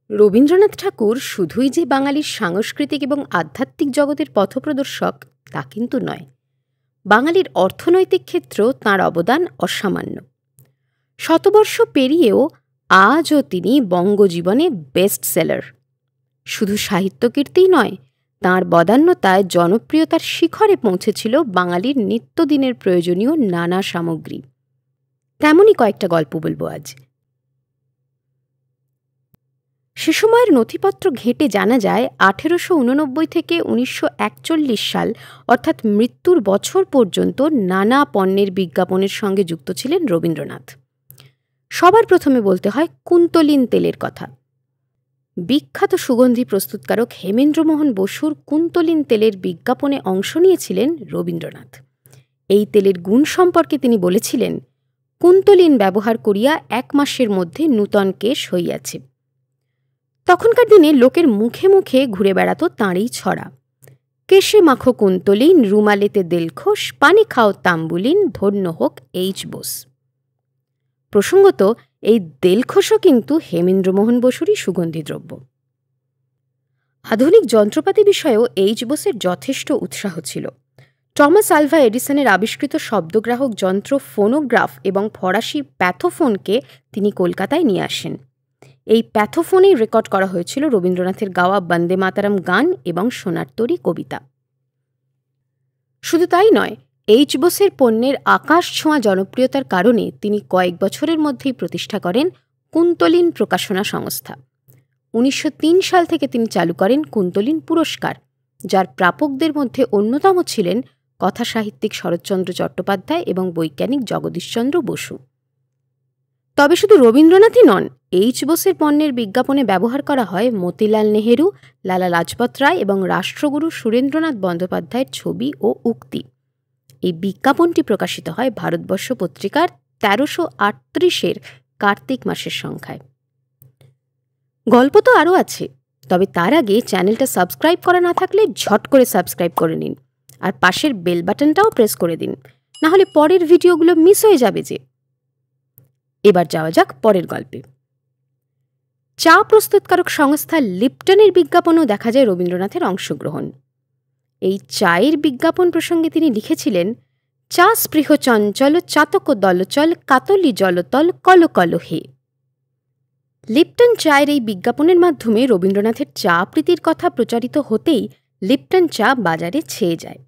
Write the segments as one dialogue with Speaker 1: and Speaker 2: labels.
Speaker 1: রবীন্দ্রনাথ ঠাকুর শুধুই যে বাঙালির সাংস্কৃতিক এবং আধ্যাত্মিক জগতের পথপ্রদর্শক তা কিন্তু নয়। বাঙালির অর্থনৈতিক ক্ষেত্রেও তাঁর অবদান অসামান্য। শতবর্ষ পেরিয়েও আজও তিনি বঙ্গজীবনে বেস্ট সেলার। শুধু সাহিত্যকীর্তিই নয়, তাঁর বদান্যতায় জনপ্রিয়তার শিখরে পৌঁছেছিল বাঙালির নিত্যদিনের প্রয়োজনীয় নানা সামগ্রী। তেমনই কয়েকটা গল্প বলবো আজ। সে সময়ের নথিপত্র ঘেঁটে জানা যায় 1889 থেকে 1941 সাল অর্থাৎ মৃত্যুর বছর পর্যন্ত নানা পণ্যের বিজ্ঞাপনের সঙ্গে যুক্ত ছিলেন রবীন্দ্রনাথ। সবার প্রথমে বলতে হয় কুন্তলিন তেলের কথা। বিখ্যাত সুগন্ধি প্রস্তুতকারক হেমেন্দ্রমোহন বসুর কুন্তলিন তেলের বিজ্ঞাপনে অংশ নিয়েছিলেন রবীন্দ্রনাথ। এই তেলের গুণ সম্পর্কে তিনি বলেছিলেন, কুন্তলিন ব্যবহার করিয়া 1 মাসের মধ্যে নূতন কেশ হইয়াছে। তখনকার দিনে লোকের মুখে মুখে ঘুরে বেড়াত তাঁরই ছড়া, কেশে মাখো কুন্তলিন, রুমালেতে দেলখোস, পানি খাও তাম্বুলিন, ধন্য হোক এইচ বোস। প্রসঙ্গত এই দেলখোসও কিন্তু হেমেন্দ্রমোহন বসুরই সুগন্ধি দ্রব্য। আধুনিক যন্ত্রপাতি বিষয়েও এইচ বোসের যথেষ্ট উৎসাহ ছিল। টমাস আলভা এডিসনের আবিষ্কৃত শব্দগ্রাহক যন্ত্র ফোনোগ্রাফ এবং ফরাসি প্যাথোফোনকে তিনি কলকাতায় নিয়ে আসেন। এই প্যাথোফোনেই রেকর্ড করা হয়েছিল রবীন্দ্রনাথের গাওয়া বন্দে মাতারাম গান এবং সোনার তরী কবিতা। শুধু তাই নয়, এইচ বোসের পণ্যের আকাশ ছোঁয়া জনপ্রিয়তার কারণে তিনি কয়েক বছরের মধ্যেই প্রতিষ্ঠা করেন কুন্তলিন প্রকাশনা সংস্থা। 1903 সাল থেকে তিনি চালু করেন কুন্তলিন পুরস্কার, যার প্রাপকদের মধ্যে অন্যতম ছিলেন কথাসাহিত্যিক শরৎচন্দ্র চট্টোপাধ্যায় এবং বৈজ্ঞানিক জগদীশচন্দ্র বসু। তবে শুধু রবীন্দ্রনাথই নন, এইচ বোসের পণ্যের বিজ্ঞাপনে ব্যবহার করা হয় মতিলাল নেহেরু, লালা লাজপত রায় এবং রাষ্ট্রগুরু সুরেন্দ্রনাথ বন্দ্যোপাধ্যায়ের ছবি ও উক্তি। এই বিজ্ঞাপনটি প্রকাশিত হয় ভারতবর্ষ পত্রিকার 1338-এর কার্তিক মাসের সংখ্যায়। গল্প তো আরও আছে, তবে তার আগে চ্যানেলটা সাবস্ক্রাইব করা না থাকলে ঝট করে সাবস্ক্রাইব করে নিন, আর পাশের বেল বাটনটাও প্রেস করে দিন, না হলে পরের ভিডিওগুলো মিস হয়ে যাবে যে। এবার যাওয়া যাক পরের গল্পে। চা প্রস্তুতকারক সংস্থা লিপটনের বিজ্ঞাপনেও দেখা যায় রবীন্দ্রনাথের অংশগ্রহণ। এই চায়ের বিজ্ঞাপন প্রসঙ্গে তিনি লিখেছিলেন, চা স্পৃহ চঞ্চল, চাতক দলচল, কাতলি জলতল, কল কল হে। লিপটন চায়ের এই বিজ্ঞাপনের মাধ্যমে রবীন্দ্রনাথের চা প্রীতির কথা প্রচারিত হতেই লিপটন চা বাজারে ছেয়ে যায়।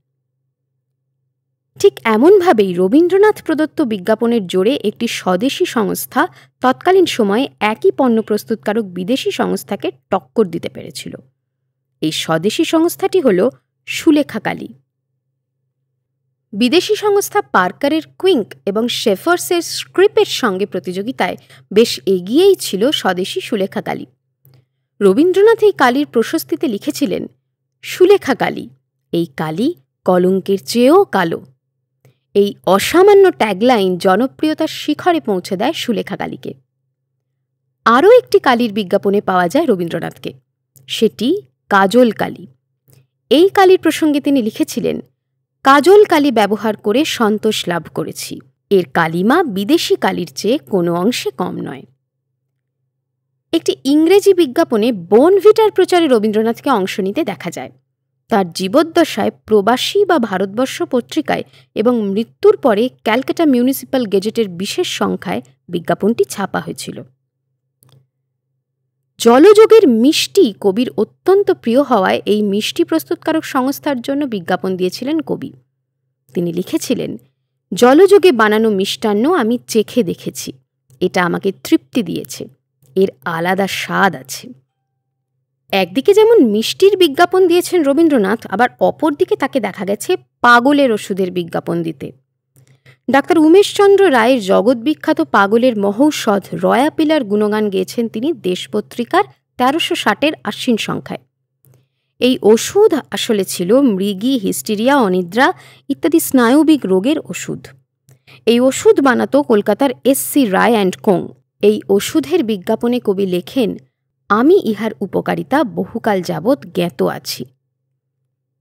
Speaker 1: ঠিক এমনভাবেই রবীন্দ্রনাথ প্রদত্ত বিজ্ঞাপনের জোরে একটি স্বদেশী সংস্থা তৎকালীন সময়ে একই পণ্য প্রস্তুতকারক বিদেশি সংস্থাকে টক্কর দিতে পেরেছিল। এই স্বদেশী সংস্থাটি হল সুলেখা কালী। বিদেশি সংস্থা পার্কারের কুইঙ্ক এবং শেফার্সের স্ক্রিপের সঙ্গে প্রতিযোগিতায় বেশ এগিয়েই ছিল স্বদেশী সুলেখা কালী। রবীন্দ্রনাথ এই কালীর প্রশস্তিতে লিখেছিলেন, সুলেখা কালী, এই কালী কলঙ্কের চেয়েও কালো। এই অসামান্য ট্যাগলাইন জনপ্রিয়তার শিখরে পৌঁছে দেয় সুলেখা কালীকে। আরও একটি কালীর বিজ্ঞাপনে পাওয়া যায় রবীন্দ্রনাথকে, সেটি কাজল কালী। এই কালীর প্রসঙ্গে তিনি লিখেছিলেন, কাজল কালী ব্যবহার করে সন্তোষ লাভ করেছি, এর কালিমা বিদেশি কালীর চেয়ে কোনো অংশে কম নয়। একটি ইংরেজি বিজ্ঞাপনে বোর্নভিটার প্রচারে রবীন্দ্রনাথকে অংশ নিতে দেখা যায়। তার জীবদ্দশায় প্রবাসী বা ভারতবর্ষ পত্রিকায় এবং মৃত্যুর পরে ক্যালকাটা মিউনিসিপ্যাল গেজেটের বিশেষ সংখ্যায় বিজ্ঞাপনটি ছাপা হয়েছিল। জলযোগের মিষ্টি কবির অত্যন্ত প্রিয় হওয়ায় এই মিষ্টি প্রস্তুতকারক সংস্থার জন্য বিজ্ঞাপন দিয়েছিলেন কবি। তিনি লিখেছিলেন, জলযোগে বানানো মিষ্টান্ন আমি চেখে দেখেছি, এটা আমাকে তৃপ্তি দিয়েছে, এর আলাদা স্বাদ আছে। একদিকে যেমন মিষ্টির বিজ্ঞাপন দিয়েছেন রবীন্দ্রনাথ, আবার অপরদিকে তাকে দেখা গেছে পাগলের ওষুধের বিজ্ঞাপন দিতে। ডাক্তার উমেশচন্দ্র রায়ের জগৎবিখ্যাত পাগলের মহৌষধ রয়া পিলার গুণগান গেয়েছেন তিনি দেশ পত্রিকার 1360-এর আশ্বিন সংখ্যায়। এই ওষুধ আসলে ছিল মৃগী, হিস্টেরিয়া, অনিদ্রা ইত্যাদি স্নায়বিক রোগের ওষুধ। এই ওষুধ বানাত কলকাতার এস.সি. Roy and co. এই ওষুধের বিজ্ঞাপনে কবি লেখেন, আমি ইহার উপকারিতা বহুকাল যাবৎ জ্ঞাত আছি।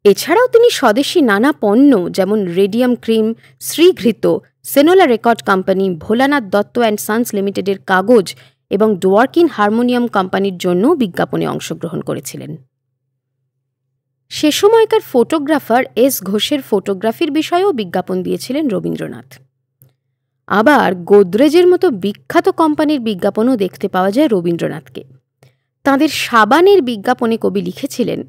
Speaker 1: এছাড়াও তিনি স্বদেশী নানা পণ্য যেমন radium cream, Srighrita, Senola record company, Bholanath Dutta and sons লিমিটেডের কাগজ এবং ডোয়ার্কিন হারমোনিয়াম কোম্পানির জন্য বিজ্ঞাপনে অংশগ্রহণ করেছিলেন। সে সময়কার ফটোগ্রাফার এস ঘোষের ফটোগ্রাফির বিষয়েও বিজ্ঞাপন দিয়েছিলেন রবীন্দ্রনাথ। আবার গোদরেজের মতো বিখ্যাত কোম্পানির বিজ্ঞাপনও দেখতে পাওয়া যায় রবীন্দ্রনাথকে। তাঁদের সাবানের বিজ্ঞাপনে কবি লিখেছিলেন,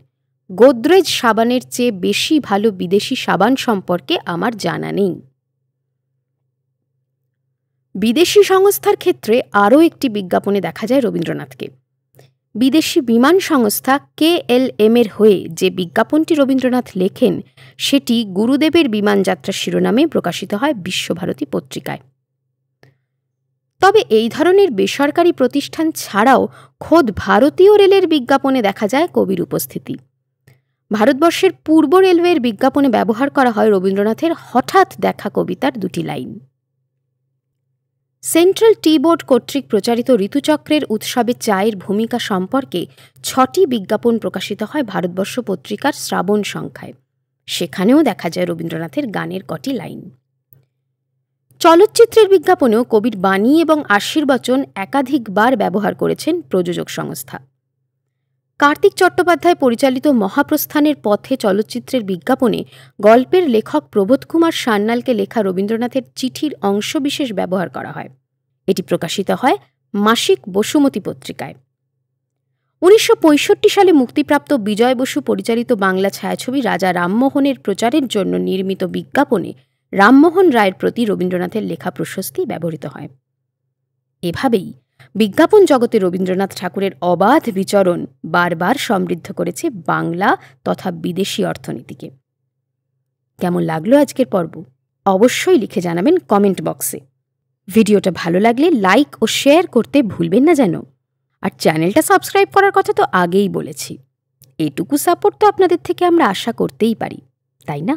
Speaker 1: গোদরেজ সাবানের চেয়ে বেশি ভালো বিদেশি সাবান সম্পর্কে আমার জানা নেই। বিদেশি সংস্থার ক্ষেত্রে আরও একটি বিজ্ঞাপনে দেখা যায় রবীন্দ্রনাথকে। বিদেশি বিমান সংস্থা KLM এর হয়ে যে বিজ্ঞাপনটি রবীন্দ্রনাথ লেখেন সেটি গুরুদেবের বিমানযাত্রা শিরোনামে প্রকাশিত হয় বিশ্বভারতী পত্রিকায়। তবে এই ধরনের বেসরকারি প্রতিষ্ঠান ছাড়াও খোদ ভারতীয় রেলের বিজ্ঞাপনে দেখা যায় কবির উপস্থিতি। ভারতবর্ষের পূর্ব রেলওয়ের বিজ্ঞাপনে ব্যবহার করা হয় রবীন্দ্রনাথের হঠাৎ দেখা কবিতার দুটি লাইন। সেন্ট্রাল টি বোর্ড কর্তৃক প্রচারিত ঋতুচক্রের উৎসবে চায়ের ভূমিকা সম্পর্কে 6টি বিজ্ঞাপন প্রকাশিত হয় ভারতবর্ষ পত্রিকার শ্রাবণ সংখ্যায়। সেখানেও দেখা যায় রবীন্দ্রনাথের গানের কটি লাইন। চলচ্চিত্রের বিজ্ঞাপনেও কবির বাণী এবং আশীর্বচন একাধিকবার ব্যবহার করেছেন প্রযোজক সংস্থা। কার্তিক চট্টোপাধ্যায় পরিচালিত মহাপ্রস্থানের পথে চলচ্চিত্রের বিজ্ঞাপনে গল্পের লেখক প্রবোধ কুমার সান্যালকে লেখা রবীন্দ্রনাথের চিঠির অংশবিশেষ ব্যবহার করা হয়। এটি প্রকাশিত হয় মাসিক বসুমতী পত্রিকায়। 1965 সালে মুক্তিপ্রাপ্ত বিজয় বসু পরিচালিত বাংলা ছায়াছবি রাজা রামমোহনের প্রচারের জন্য নির্মিত বিজ্ঞাপনে রামমোহন রায়ের প্রতি রবীন্দ্রনাথের লেখা প্রশস্তি ব্যবহৃত হয়। এভাবেই বিজ্ঞাপন জগতে রবীন্দ্রনাথ ঠাকুরের অবাধ বিচরণ বারবার সমৃদ্ধ করেছে বাংলা তথা বিদেশি অর্থনীতিকে। কেমন লাগলো আজকের পর্ব? অবশ্যই লিখে জানাবেন কমেন্ট বক্সে। ভিডিওটা ভালো লাগলে লাইক ও শেয়ার করতে ভুলবেন না যেন। আর চ্যানেলটা সাবস্ক্রাইব করার কথা তো আগেই বলেছি। এটুকু সাপোর্ট তো আপনাদের থেকে আমরা আশা করতেই পারি, তাই না?